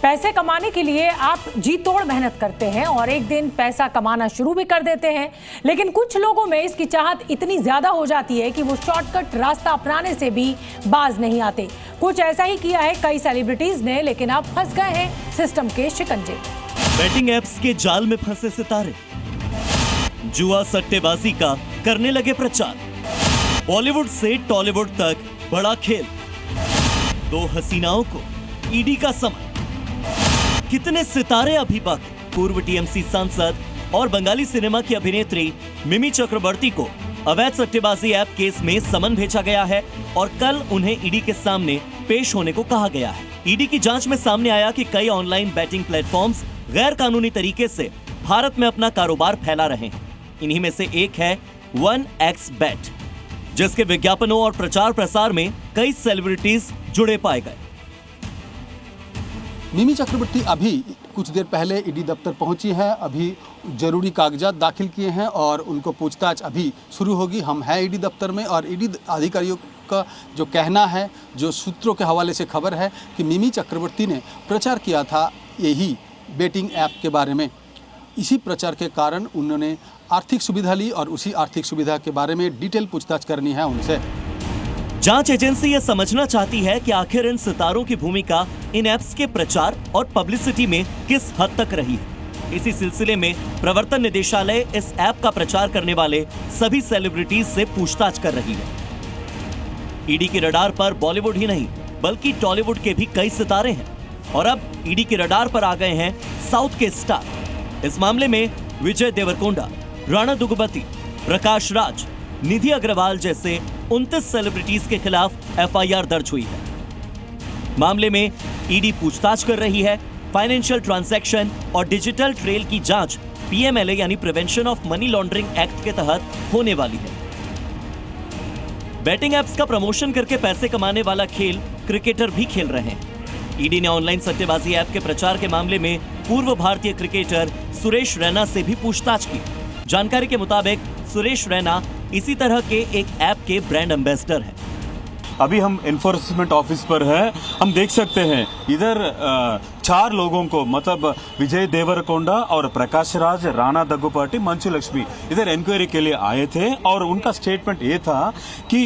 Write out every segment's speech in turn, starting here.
पैसे कमाने के लिए आप जी तोड़ मेहनत करते हैं और एक दिन पैसा कमाना शुरू भी कर देते हैं, लेकिन कुछ लोगों में इसकी चाहत इतनी ज्यादा हो जाती है कि वो शॉर्टकट रास्ता अपनाने से भी बाज नहीं आते। कुछ ऐसा ही किया है कई सेलिब्रिटीज ने, लेकिन अब फंस गए हैं सिस्टम के शिकंजे। बैटिंग एप्स के जाल में फंसे सितारे जुआ सट्टेबाजी का करने लगे प्रचार। बॉलीवुड से टॉलीवुड तक बड़ा खेल, दो हसीनाओं को ईडी का समन। कितने सितारे अभी बाकी। पूर्व टीएमसी सांसद और बंगाली सिनेमा की अभिनेत्री मिमी चक्रवर्ती को अवैध सट्टेबाजी ऐप केस में समन भेजा गया है और कल उन्हें ईडी के सामने पेश होने को कहा गया है। ईडी की जांच में सामने आया कि कई ऑनलाइन बैटिंग प्लेटफॉर्म्स गैर कानूनी तरीके से भारत में अपना कारोबार फैला रहे हैं। इन्हीं में से एक है 1xBet, जिसके विज्ञापनों और प्रचार प्रसार में कई सेलिब्रिटीज जुड़े पाए गए। मिमी चक्रवर्ती अभी कुछ देर पहले ईडी दफ्तर पहुंची है, अभी जरूरी कागजात दाखिल किए हैं और उनको पूछताछ अभी शुरू होगी। हम हैं ईडी दफ्तर में और ईडी अधिकारियों का जो कहना है, जो सूत्रों के हवाले से खबर है कि मिमी चक्रवर्ती ने प्रचार किया था यही बेटिंग ऐप के बारे में। इसी प्रचार के कारण उन्होंने आर्थिक सुविधा ली और उसी आर्थिक सुविधा के बारे में डिटेल पूछताछ करनी है उनसे। जांच एजेंसी यह समझना चाहती है कि आखिर इन सितारों की भूमिका इन ऐप्स के प्रचार और पब्लिसिटी में किस हद तक रही है। इसी सिलसिले में प्रवर्तन निदेशालय इस ऐप का प्रचार करने वाले सभी सेलिब्रिटीज से पूछताछ कर रही है। ईडी की रडार पर बॉलीवुड ही नहीं बल्कि टॉलीवुड के भी कई सितारे हैं और अब ईडी की रडार पर आ गए हैं साउथ के स्टार। इस मामले में विजय देवरकोंडा, राणा दुग्गुबाती, प्रकाश राज, निधि अग्रवाल जैसे 29 सेलिब्रिटीज के खिलाफ एफआईआर दर्ज हुई है। मामले में ईडी पूछताछ कर रही है। फाइनेंशियल ट्रांजैक्शन और डिजिटल ट्रेल की जांच पीएमएलए यानी prevention of money laundering act के तहत होने वाली है। बैटिंग एप्स का प्रमोशन करके पैसे कमाने वाला खेल क्रिकेटर भी खेल रहे हैं। ईडी ने ऑनलाइन सट्टेबाजी ऐप के प्रचार के मामले में पूर्व भारतीय क्रिकेटर सुरेश रैना से भी पूछताछ की। जानकारी के मुताबिक सुरेश रैना इसी तरह के एक ऐप के ब्रांड एम्बेसडर हैं। अभी हम एनफोर्समेंट ऑफिस पर है, हम देख सकते हैं इधर 4 लोगों को, मतलब विजय देवरकोंडा और प्रकाश राज, राणा दग्गुबाती, मंचू लक्ष्मी इधर इंक्वायरी के लिए आए थे और उनका स्टेटमेंट ये था कि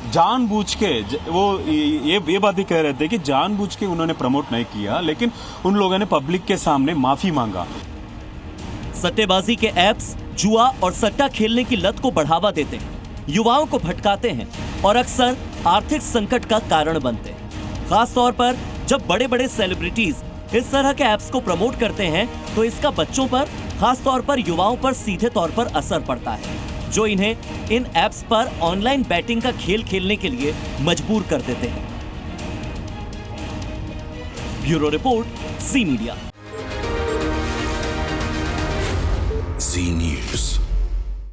जानबूझ के वो ये बात ही कह रहे थे कि जानबूझ के उन्होंने प्रमोट नहीं किया, लेकिन उन लोगों ने पब्लिक के सामने माफी मांगा। सट्टेबाजी के ऐप्स जुआ और सट्टा खेलने की लत को बढ़ावा देते हैं, युवाओं को भटकाते हैं और अक्सर आर्थिक संकट का कारण बनते हैं। खास तौर पर जब बड़े बड़े सेलिब्रिटीज इस तरह के ऐप्स को प्रमोट करते हैं तो इसका बच्चों पर, खास तौर पर युवाओं पर सीधे तौर पर असर पड़ता है, जो इन्हें इन ऐप्स पर ऑनलाइन बैटिंग का खेल खेलने के लिए मजबूर कर देते हैं। ब्यूरो रिपोर्ट, ज़ी मीडिया। Zee News.